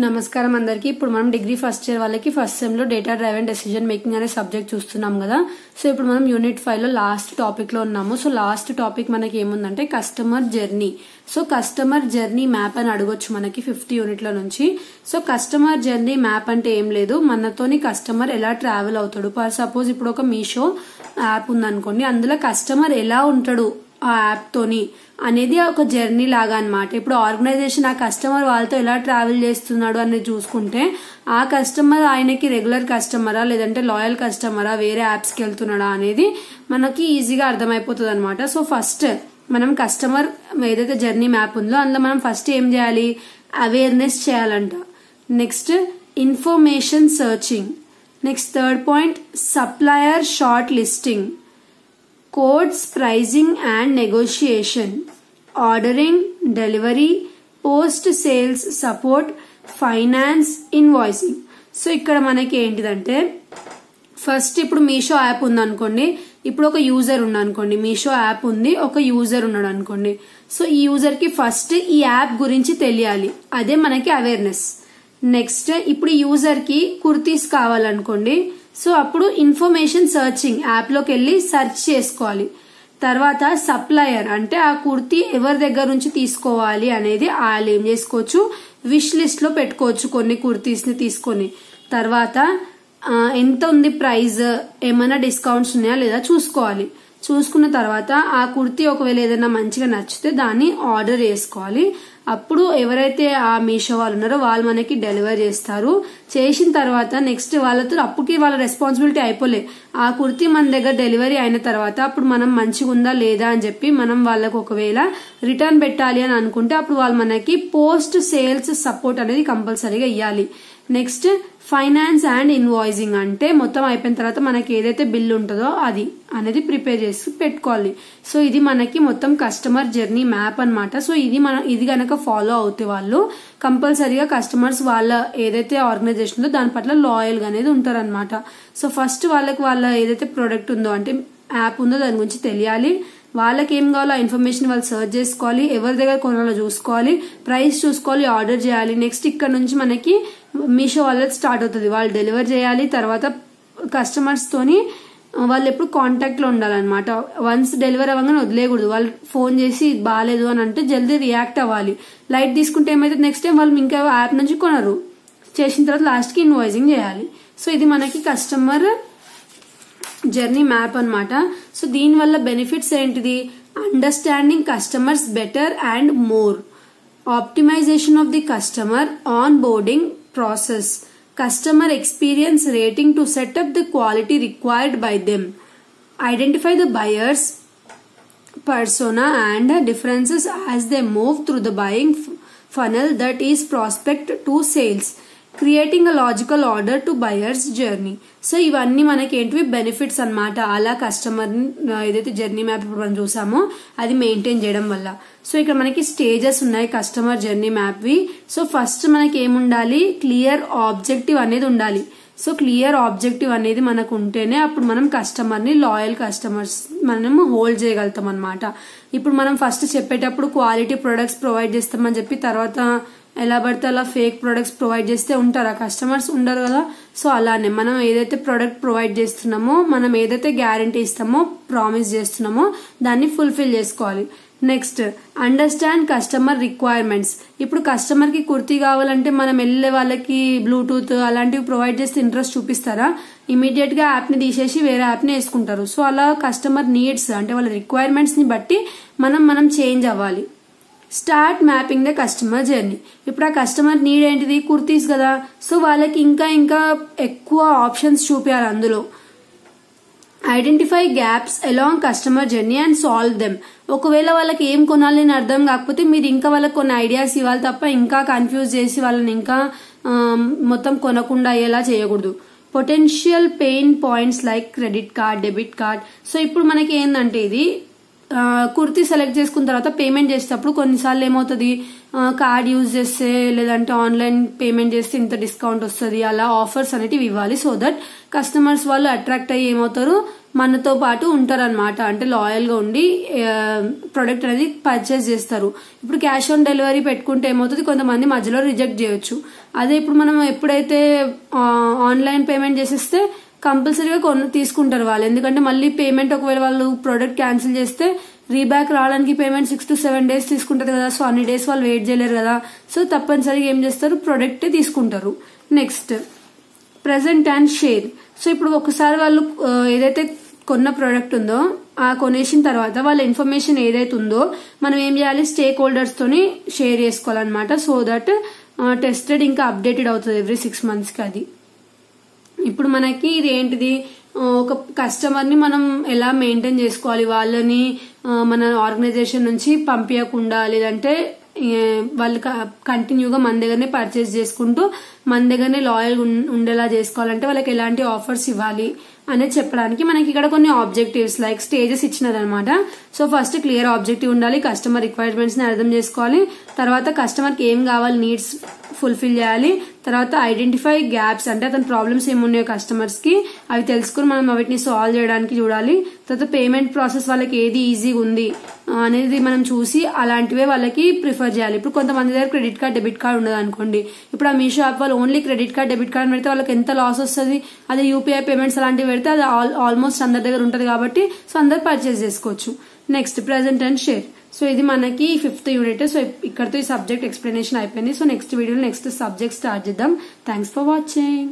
నమస్కారం అందరికి. ఇప్పుడు మనం డిగ్రీ ఫస్ట్ ఇయర్ వాళ్ళకి ఫస్ట్ సెమ్ లో డేటా డ్రైవెన్ డెసిజన్ మేకింగ్ అనే సబ్జెక్ట్ చూస్తున్నాం కదా. సో ఇప్పుడు మనం యూనిట్ 5 లో లాస్ట్ టాపిక్ లో ఉన్నాము. సో లాస్ట్ టాపిక్ మనకి ఏముందంటే customer journey. So customer journey map అని అడగొచ్చు మనకి 50 యూనిట్ల నుంచి. సో కస్టమర్ జర్నీ మ్యాప్ అంటే ఏం లేదు, మనతోని కస్టమర్ ఎలా ట్రావెల్ అవుతాడు. ఫర్ సపోజ్ ఇప్పుడు ఒక మీషో యాప్ ఉందనుకోండి, అందులో కస్టమర్ ఎలా ఉంటాడు ఆ యాప్ తోని అనేది ఒక జర్నీ లాగా అన్నమాట. ఇప్పుడు ఆర్గనైజేషన్ ఆ కస్టమర్ వాళ్ళతో ఎలా ట్రావెల్ చేస్తున్నాడు అనేది చూసుకుంటే ఆ కస్టమర్ ఆయనకి రెగ్యులర్ కస్టమరా లేదంటే లాయల్ కస్టమరా వేరే యాప్స్ కి వెళ్తున్నాడా అనేది మనకి ఈజీగా అర్థమైపోతుంది అనమాట. సో ఫస్ట్ మనం కస్టమర్ ఏదైతే జర్నీ మ్యాప్ ఉందో అందులో మనం ఫస్ట్ ఏం చేయాలి, అవేర్నెస్ చేయాలంట. Next information searching. Next third point supplier shortlisting, quotes, pricing and negotiation, ordering, delivery, post sales support, finance, invoicing. So ఇక్కడ మనకి ఏంటిదంటే ఫస్ట్ ఇప్పుడు మీషో యాప్ ఉంది అనుకోండి, ఇప్పుడు ఒక యూజర్ ఉంది అనుకోండి, మీషో యాప్ ఉంది, ఒక యూజర్ ఉన్నాడు అనుకోండి. సో ఈ యూజర్ కి ఫస్ట్ ఈ యాప్ గురించి తెలియాలి, అదే మనకి అవేర్నెస్. నెక్స్ట్ ఇప్పుడు యూజర్ కి కుర్తీస్ కావాలనుకోండి, సో అప్పుడు ఇన్ఫర్మేషన్ సర్చింగ్, యాప్ లోకి వెళ్ళి సెర్చ్ చేసుకోవాలి. తర్వాత సప్లయర్ అంటే ఆ కుర్తీ ఎవరి దగ్గర నుంచి తీసుకోవాలి అనేది వాళ్ళు ఏం చేసుకోవచ్చు, విష్ లిస్ట్ లో పెట్టుకోవచ్చు కొన్ని కుర్తీస్ ని తీసుకొని. తర్వాత ఎంత ఉంది ప్రైస్, ఏమైనా డిస్కౌంట్స్ ఉన్నాయా లేదా చూసుకోవాలి. చూసుకున్న తర్వాత ఆ కుర్తీ ఒకవేళ ఏదైనా మంచిగా నచ్చితే దాన్ని ఆర్డర్ చేసుకోవాలి. అప్పుడు ఎవరైతే ఆ మీషో వాళ్ళు ఉన్నారో వాళ్ళు మనకి డెలివర్ చేస్తారు. చేసిన తర్వాత నెక్స్ట్ వాళ్ళతో అప్పటికి వాళ్ళ రెస్పాన్సిబిలిటీ అయిపోలే, ఆ కుర్తీ మన దగ్గర డెలివరీ అయిన తర్వాత అప్పుడు మనం మంచిగా ఉందా లేదా అని చెప్పి మనం వాళ్ళకు ఒకవేళ రిటర్న్ పెట్టాలి అని అనుకుంటే అప్పుడు వాళ్ళు మనకి పోస్ట్ సేల్స్ సపోర్ట్ అనేది కంపల్సరీగా ఇవ్వాలి. నెక్స్ట్ ఫైనాన్స్ అండ్ ఇన్వాయిసింగ్ అంటే మొత్తం అయిపోయిన తర్వాత మనకి ఏదైతే బిల్ ఉంటుందో అది అనేది ప్రిపేర్ చేసి పెట్టుకోవాలి. సో ఇది మనకి మొత్తం కస్టమర్ జర్నీ మ్యాప్ అన్నమాట. సో ఇది గనక ఫాలో అవుతే వాళ్ళు కంపల్సరీగా కస్టమర్స్ వాళ్ళ ఏదైతే ఆర్గనైజేషన్ ఉందో దాని పట్ల లాయల్ గా అనేది ఉంటారనమాట. సో ఫస్ట్ వాళ్ళ ఏదైతే ప్రొడక్ట్ ఉందో అంటే యాప్ ఉందో దాని గురించి తెలియాలి, వాళ్ళకి ఏం కావాలో ఇన్ఫర్మేషన్ వాళ్ళు సర్చ్ చేసుకోవాలి, ఎవరి దగ్గర కొనాలో చూసుకోవాలి, ప్రైస్ చూసుకోవాలి, ఆర్డర్ చేయాలి. నెక్స్ట్ ఇక్కడ నుంచి మనకి మీషో వాళ్ళకి స్టార్ట్ అవుతుంది, వాళ్ళు డెలివర్ చేయాలి. తర్వాత కస్టమర్స్ తోని వాళ్ళు ఎప్పుడు కాంటాక్ట్ లో ఉండాలన్నమాట. వన్స్ డెలివరీ అవ్వగానే వదిలేయకూడదు, వాళ్ళు ఫోన్ చేసి బాగాలేదు అని అంటే జల్దీ రియాక్ట్ అవ్వాలి. లైట్ తీసుకుంటే ఏమైతే నెక్స్ట్ టైం వాళ్ళు ఇంకా యాప్ నుంచి కొనరు. చేసిన తర్వాత లాస్ట్ కి ఇన్వాయిసింగ్ చేయాలి. సో ఇది మనకి కస్టమర్ జర్నీ మ్యాప్ అన్నమాట. సో దీని వల్ల బెనిఫిట్స్ ఏంటిది, understanding customers better and more, optimisation of the customer onboarding process, customer experience rating to set up the quality required by them, identify the buyers persona and differences as they move through the buying funnel that is prospect to sales, creating a logical order to buyers journey. So ఇవన్నీ మనకి ఏంటివి benefits అన్నమాట. అలా customer ఏదైతే journey map ఇప్పుడు మనం చూసామో అది maintain చేయడం వల్ల. సో ఇక్కడ మనకి స్టేజెస్ ఉన్నాయి కస్టమర్ జర్నీ మ్యాప్ వి. సో ఫస్ట్ మనకి ఏముండాలి, క్లియర్ ఆబ్జెక్టివ్ అనేది ఉండాలి. సో క్లియర్ ఆబ్జెక్టివ్ అనేది మనకు ఉంటేనే అప్పుడు మనం కస్టమర్ ని లాయల్ కస్టమర్స్ మనం హోల్డ్ చేయగలుగుతాం అనమాట. ఇప్పుడు మనం ఫస్ట్ చెప్పేటప్పుడు క్వాలిటీ ప్రొడక్ట్స్ ప్రొవైడ్ చేస్తామని చెప్పి తర్వాత ఎలా పడితే అలా ఫేక్ ప్రొడక్ట్స్ ప్రొవైడ్ చేస్తే ఉంటారా కస్టమర్స్, ఉండరు కదా. సో అలానే మనం ఏదైతే ప్రొడక్ట్ ప్రొవైడ్ చేస్తున్నామో, మనం ఏదైతే గ్యారంటీ ఇస్తామో, ప్రామిస్ చేస్తున్నామో దాన్ని ఫుల్ఫిల్ చేసుకోవాలి. Next understand customer requirements. ఇప్పుడు కస్టమర్ కి కుర్తీ కావాలంటే మనం వెళ్ళే వాళ్ళకి బ్లూటూత్ అలాంటివి ప్రొవైడ్ చేస్తే ఇంట్రెస్ట్ చూపిస్తారా, ఇమీడియట్ గా యాప్ ని తీసేసి వేరే యాప్ ని వేసుకుంటారు. సో అలా కస్టమర్ నీడ్స్ అంటే వాళ్ళ రిక్వైర్మెంట్స్ ని బట్టి మనం చేంజ్ అవ్వాలి. Start mapping the customer journey. ఇప్పుడు ఆ కస్టమర్ నీడ్ ఏంటిది, కుర్తీస్ కదా. సో వాళ్ళకి ఇంకా ఎక్కువ ఆప్షన్స్ చూపించాలి అందులో. Identify gaps along customer journey and solve them. ఒకవేళ వాళ్ళకి ఏం కొనాలి అని అర్థం కాకపోతే మీరు ఇంకా వాళ్ళకి కొన్ని ఐడియాస్ ఇవ్వాలి తప్ప ఇంకా కన్ఫ్యూజ్ చేసి వాళ్ళని ఇంకా మొత్తం కొనకుండా అయ్యేలా చేయకూడదు. Potential pain points like credit card, debit card. So ఇప్పుడు మనకి ఏంటంటే ఇది కుర్తీ సెలెక్ట్ చేసుకున్న తర్వాత పేమెంట్ చేసేటప్పుడు కొన్నిసార్లు ఏమవుతుంది, కార్డ్ యూజ్ చేస్తే లేదంటే ఆన్లైన్ పేమెంట్ చేస్తే ఇంత డిస్కౌంట్ వస్తుంది, అలా ఆఫర్స్ అనేటివి ఇవ్వాలి. సో దట్ కస్టమర్స్ వాళ్ళు అట్రాక్ట్ అయ్యి ఏమవుతారు, మనతో పాటు ఉంటారనమాట. అంటే లాయల్ గా ఉండి ప్రొడక్ట్ అనేది పర్చేస్ చేస్తారు. ఇప్పుడు క్యాష్ ఆన్ డెలివరీ పెట్టుకుంటే ఏమవుతుంది, కొంతమంది మధ్యలో రిజెక్ట్ చేయొచ్చు. అదే ఇప్పుడు మనం ఎప్పుడైతే ఆన్లైన్ పేమెంట్ చేసేస్తే కంపల్సరీగా తీసుకుంటారు వాళ్ళు. ఎందుకంటే మళ్ళీ పేమెంట్ ఒకవేళ వాళ్ళు ప్రోడక్ట్ క్యాన్సిల్ చేస్తే రీబ్యాక్ రావడానికి పేమెంట్ 6 to 7 days తీసుకుంటది కదా. సో అన్ని డేస్ వాళ్ళు వెయిట్ చేయలేరు కదా. సో తప్పనిసరిగా ఏం చేస్తారు, ప్రొడక్ట్ తీసుకుంటారు. Next present and share. So ఇప్పుడు ఒకసారి వాళ్ళు ఏదైతే కొన్న ప్రోడక్ట్ ఉందో ఆ కొనేసిన తర్వాత వాళ్ళ ఇన్ఫర్మేషన్ ఏదైతే ఉందో మనం ఏం చేయాలి, స్టేక్ హోల్డర్స్ తోని షేర్ చేసుకోవాలన్నమాట. సో దట్ టెస్టెడ్ ఇంకా అప్డేటెడ్ అవుతుంది ఎవ్రీ 6 months కి. అది ఇప్పుడు మనకి ఇది ఏంటిది, ఒక కస్టమర్ ని మనం ఎలా మెయింటైన్ చేసుకోవాలి, వాళ్ళని మన ఆర్గనైజేషన్ నుంచి పంపించకుండా, లేదంటే వాళ్ళు కంటిన్యూగా మన దగ్గరనే పర్చేస్ చేసుకుంటూ మన దగ్గరనే లాయల్ ఉండేలా చేసుకోవాలంటే వాళ్ళకి ఎలాంటి ఆఫర్స్ ఇవ్వాలి అనేది చెప్పడానికి మనకి ఇక్కడ కొన్ని ఆబ్జెక్టివ్స్ లైక్ స్టేజెస్ ఇచ్చినారనమాట. సో ఫస్ట్ క్లియర్ ఆబ్జెక్టివ్ ఉండాలి, కస్టమర్ రిక్వైర్మెంట్స్ ని అర్థం చేసుకోవాలి, తర్వాత కస్టమర్ కి ఏం కావాలి నీడ్స్ ఫుల్ఫిల్ చేయాలి, తర్వాత ఐడెంటిఫై గ్యాప్స్ అంటే అతని ప్రాబ్లమ్స్ ఏమున్నాయో కస్టమర్స్ కి అవి తెలుసుకుని మనం వాటిని సాల్వ్ చేయడానికి చూడాలి. తర్వాత పేమెంట్ ప్రాసెస్ వాళ్ళకి ఏది ఈజీగా ఉంది అనేది మనం చూసి అలాంటివే వాళ్ళకి ప్రిఫర్ చేయాలి. ఇప్పుడు కొంతమంది దగ్గర క్రెడిట్ కార్డ్ డెబిట్ కార్డ్ ఉండదు అనుకోండి, ఇప్పుడు ఆ మీషో యాప్ వాళ్ళు only credit card debit card పెడితే వాళ్ళకి ఎంత లాస్ వస్తుంది, అదే యూపీఐ పేమెంట్స్ అలాంటివి పెడితే అది ఆల్మోస్ట్ అందరి దగ్గర ఉంటుంది కాబట్టి సో అందరు పర్చేస్ చేసుకోవచ్చు. Next present and share. So ఇది మనకి 5th యూనిట్. సో ఇక్కడతో ఈ సబ్జెక్ట్ ఎక్స్ప్లెనేషన్ అయిపోయింది. సో నెక్స్ట్ వీడియోలో నెక్స్ట్ సబ్జెక్ట్ స్టార్ట్ చేద్దాం. Thanks for watching.